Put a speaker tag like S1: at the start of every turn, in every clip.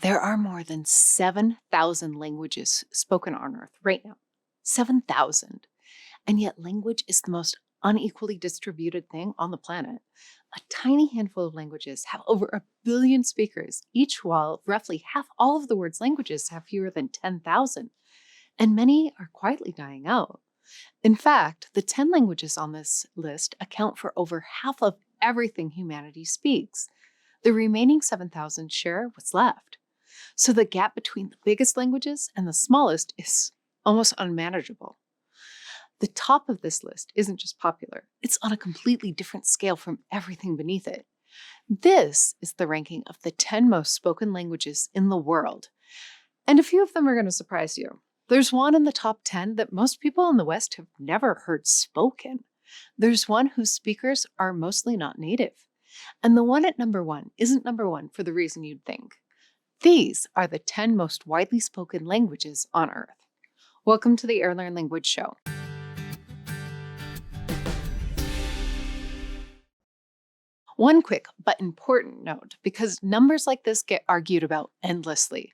S1: There are more than 7,000 languages spoken on Earth right now. 7,000. And yet, language is the most unequally distributed thing on the planet. A tiny handful of languages have over 1 billion speakers, each while roughly half all of the world's languages have fewer than 10,000. And many are quietly dying out. In fact, the 10 languages on this list account for over half of everything humanity speaks. The remaining 7,000 share what's left. So the gap between the biggest languages and the smallest is almost unmanageable. The top of this list isn't just popular, it's on a completely different scale from everything beneath it. This is the ranking of the 10 most spoken languages in the world. And a few of them are going to surprise you. There's one in the top 10 that most people in the West have never heard spoken. There's one whose speakers are mostly not native. And the one at number 1 isn't number 1 for the reason you'd think. These are the 10 most widely spoken languages on Earth. Welcome to the Airlearn Language Show. One quick but important note, because numbers like this get argued about endlessly.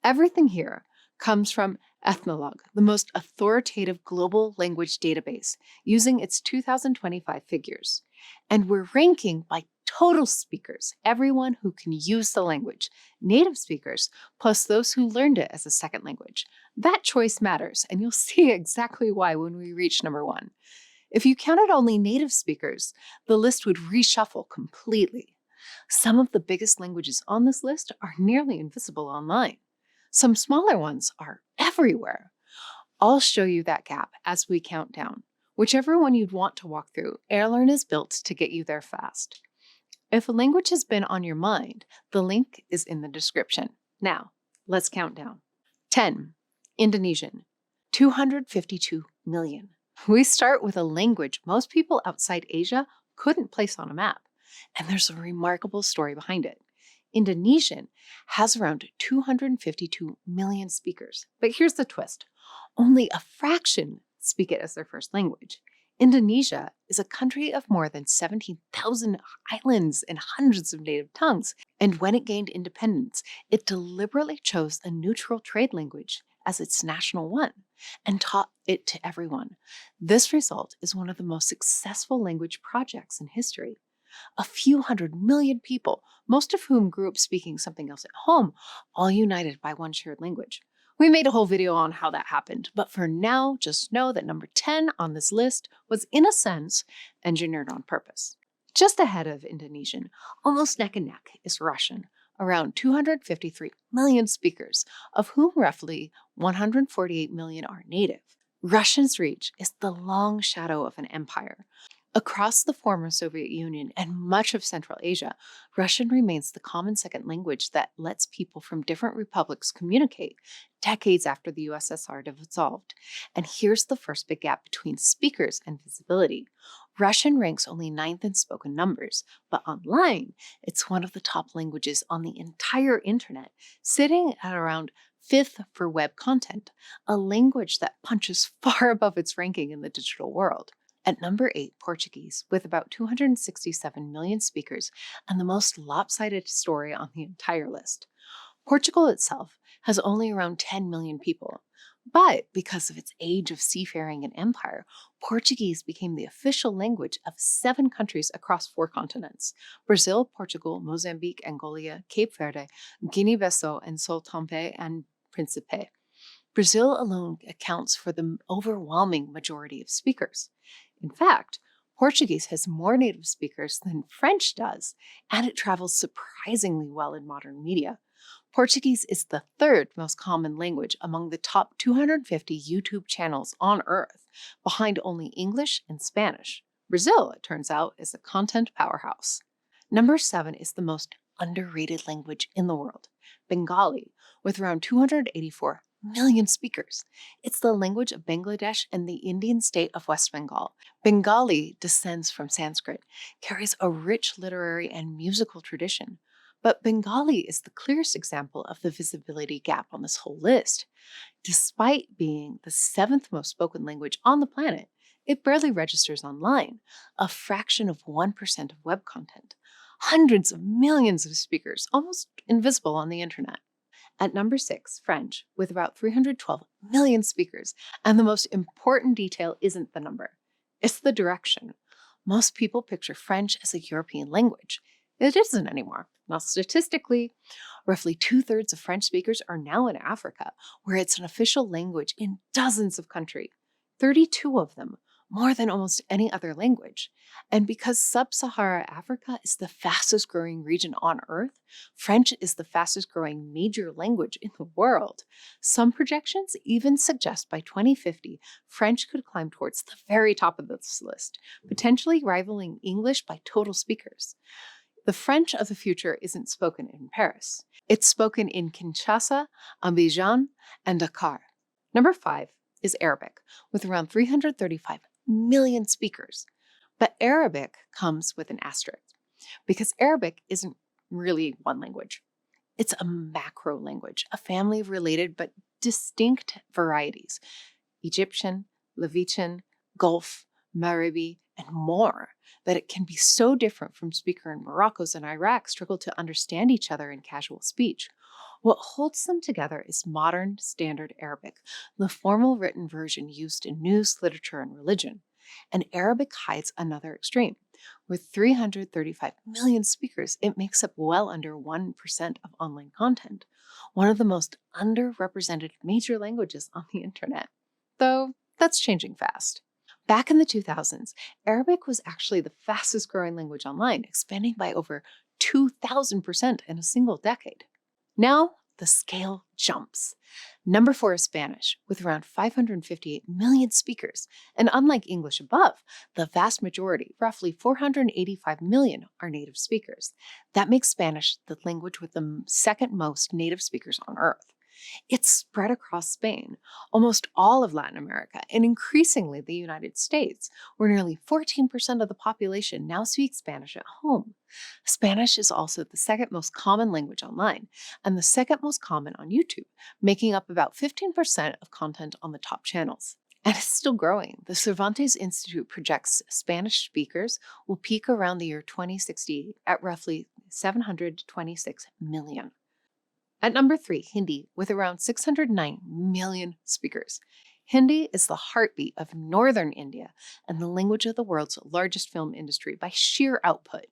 S1: Everything here comes from Ethnologue, the most authoritative global language database, using its 2025 figures. And we're ranking by total speakers, everyone who can use the language, native speakers, plus those who learned it as a second language. That choice matters, and you'll see exactly why when we reach number 1. If you counted only native speakers, the list would reshuffle completely. Some of the biggest languages on this list are nearly invisible online. Some smaller ones are everywhere. I'll show you that gap as we count down. Whichever one you'd want to walk through, Airlearn is built to get you there fast. If a language has been on your mind, the link is in the description. Now, let's count down. 10. Indonesian. 252 million. We start with a language most people outside Asia couldn't place on a map, and there's a remarkable story behind it. Indonesian has around 252 million speakers, but here's the twist. Only a fraction speak it as their first language. Indonesia is a country of more than 17,000 islands and hundreds of native tongues, and when it gained independence, it deliberately chose a neutral trade language as its national one and taught it to everyone. This result is one of the most successful language projects in history. A few 100 million people, most of whom grew up speaking something else at home, all united by one shared language. We made a whole video on how that happened, but for now, just know that number 10 on this list was, in a sense, engineered on purpose. Just ahead of Indonesian, almost neck and neck, is Russian, around 253 million speakers, of whom roughly 148 million are native. Russian's reach is the long shadow of an empire. Across the former Soviet Union and much of Central Asia, Russian remains the common second language that lets people from different republics communicate decades after the USSR dissolved. And here's the first big gap between speakers and visibility. Russian ranks only 9th in spoken numbers, but online, it's one of the top languages on the entire internet, sitting at around 5th for web content, a language that punches far above its ranking in the digital world. At number 8, Portuguese, with about 267 million speakers and the most lopsided story on the entire list. Portugal itself has only around 10 million people, but because of its age of seafaring and empire, Portuguese became the official language of 7 countries across 4 continents: Brazil, Portugal, Mozambique, Angola, Cape Verde, Guinea-Bissau, and São Tomé and Príncipe. Brazil alone accounts for the overwhelming majority of speakers. In fact, Portuguese has more native speakers than French does, and it travels surprisingly well in modern media. Portuguese is the 3rd most common language among the top 250 YouTube channels on Earth, behind only English and Spanish. Brazil, it turns out, is a content powerhouse. Number 7 is the most underrated language in the world, Bengali, with around 284 million speakers. It's the language of Bangladesh and the Indian state of West Bengal. Bengali descends from Sanskrit, carries a rich literary and musical tradition. But Bengali is the clearest example of the visibility gap on this whole list. Despite being the 7th most spoken language on the planet, it barely registers online, a fraction of 1% of web content. Hundreds of millions of speakers, almost invisible on the internet. At number 6, French, with about 312 million speakers. And the most important detail isn't the number, it's the direction. Most people picture French as a European language. It isn't anymore. Not statistically. Roughly 2/3 of French speakers are now in Africa, where it's an official language in dozens of countries, 32 of them, more than almost any other language. And because sub-Saharan Africa is the fastest growing region on Earth, French is the fastest growing major language in the world. Some projections even suggest by 2050, French could climb towards the very top of this list, potentially rivaling English by total speakers. The French of the future isn't spoken in Paris. It's spoken in Kinshasa, Abidjan, and Dakar. Number 5 is Arabic, with around 335 million speakers. But Arabic comes with an asterisk, because Arabic isn't really one language. It's a macro language, a family of related but distinct varieties: Egyptian, Levitian, Gulf, Maghrebi, and more, that it can be so different from speakers in Morocco's and Iraq struggle to understand each other in casual speech. What holds them together is modern Standard Arabic, the formal written version used in news, literature, and religion. And Arabic hides another extreme. With 335 million speakers, it makes up well under 1% of online content, one of the most underrepresented major languages on the internet. Though that's changing fast. Back in the 2000s, Arabic was actually the fastest growing language online, expanding by over 2,000% in a single decade. Now, the scale jumps. Number 4 is Spanish, with around 558 million speakers. And unlike English above, the vast majority, roughly 485 million, are native speakers. That makes Spanish the language with the second most native speakers on Earth. It's spread across Spain, almost all of Latin America, and increasingly the United States, where nearly 14% of the population now speaks Spanish at home. Spanish is also the second most common language online, and the second most common on YouTube, making up about 15% of content on the top channels. And it's still growing. The Cervantes Institute projects Spanish speakers will peak around the year 2060 at roughly 726 million. At number 3, Hindi, with around 609 million speakers. Hindi is the heartbeat of northern India and the language of the world's largest film industry by sheer output,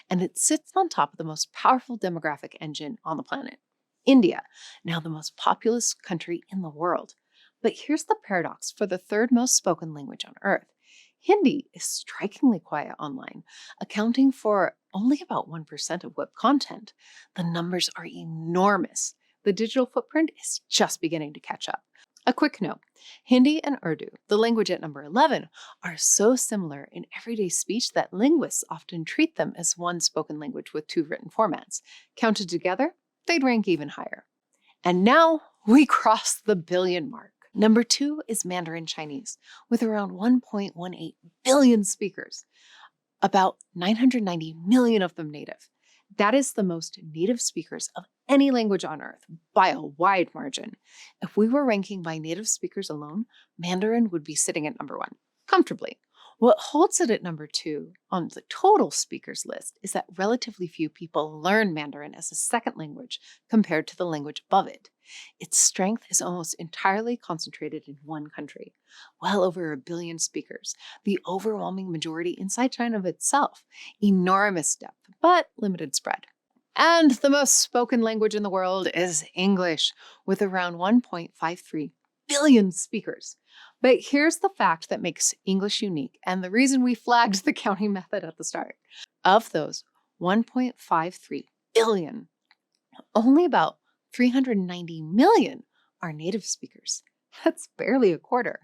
S1: and it sits on top of the most powerful demographic engine on the planet, India, now the most populous country in the world. But here's the paradox for the third most spoken language on Earth. Hindi is strikingly quiet online, accounting for only about 1% of web content. The numbers are enormous. The digital footprint is just beginning to catch up. A quick note, Hindi and Urdu, the language at number 11, are so similar in everyday speech that linguists often treat them as one spoken language with 2 written formats. Counted together, they'd rank even higher. And now we cross the billion mark. Number 2 is Mandarin Chinese, with around 1.18 billion speakers, about 990 million of them native. That is the most native speakers of any language on Earth by a wide margin. If we were ranking by native speakers alone, Mandarin would be sitting at number 1, comfortably. What holds it at number 2 on the total speakers list is that relatively few people learn Mandarin as a second language compared to the language above it. Its strength is almost entirely concentrated in one country, well over 1 billion speakers, the overwhelming majority inside China itself. Enormous depth, but limited spread. And the most spoken language in the world is English, with around 1.53 billion speakers. But here's the fact that makes English unique, and the reason we flagged the counting method at the start. Of those 1.53 billion, only about 390 million are native speakers. That's barely a quarter.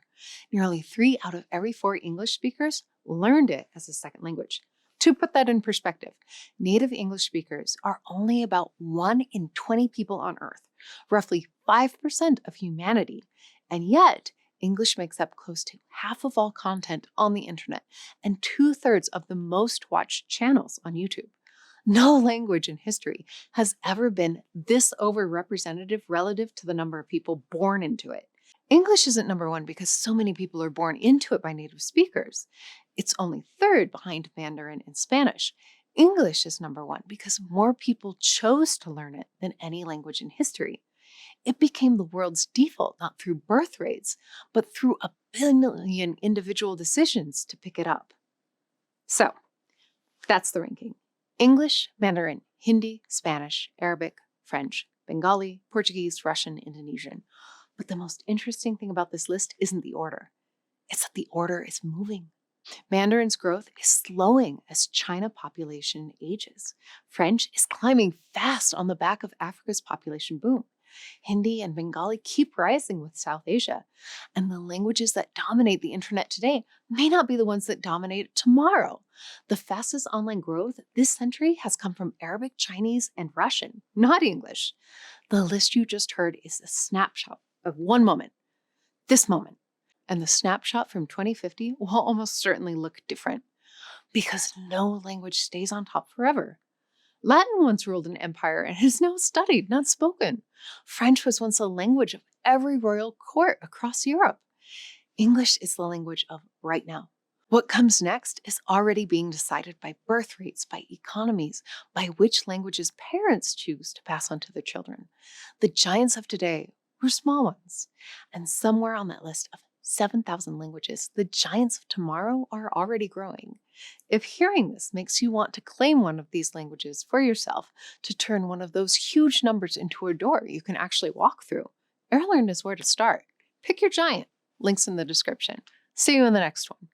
S1: Nearly 3 out of every 4 English speakers learned it as a second language. To put that in perspective, native English speakers are only about 1 in 20 people on Earth, roughly 5% of humanity. And yet, English makes up close to half of all content on the internet and 2/3 of the most watched channels on YouTube. No language in history has ever been this overrepresentative relative to the number of people born into it. English isn't number 1 because so many people are born into it by native speakers. It's only 3rd behind Mandarin and Spanish. English is number 1 because more people chose to learn it than any language in history. It became the world's default, not through birth rates, but through a billion individual decisions to pick it up. So, that's the ranking. English, Mandarin, Hindi, Spanish, Arabic, French, Bengali, Portuguese, Russian, Indonesian. But the most interesting thing about this list isn't the order. It's that the order is moving. Mandarin's growth is slowing as China population ages. French is climbing fast on the back of Africa's population boom. Hindi and Bengali keep rising with South Asia. And the languages that dominate the internet today may not be the ones that dominate tomorrow. The fastest online growth this century has come from Arabic, Chinese, and Russian, not English. The list you just heard is a snapshot of one moment, this moment. And the snapshot from 2050 will almost certainly look different because no language stays on top forever. Latin once ruled an empire and is now studied, not spoken. French was once a language of every royal court across Europe. English is the language of right now. What comes next is already being decided by birth rates, by economies, by which languages parents choose to pass on to their children. The giants of today were small ones, and somewhere on that list of 7,000 languages, the giants of tomorrow are already growing. If hearing this makes you want to claim one of these languages for yourself, to turn one of those huge numbers into a door you can actually walk through, Airlearn is where to start. Pick your giant. Links in the description. See you in the next one.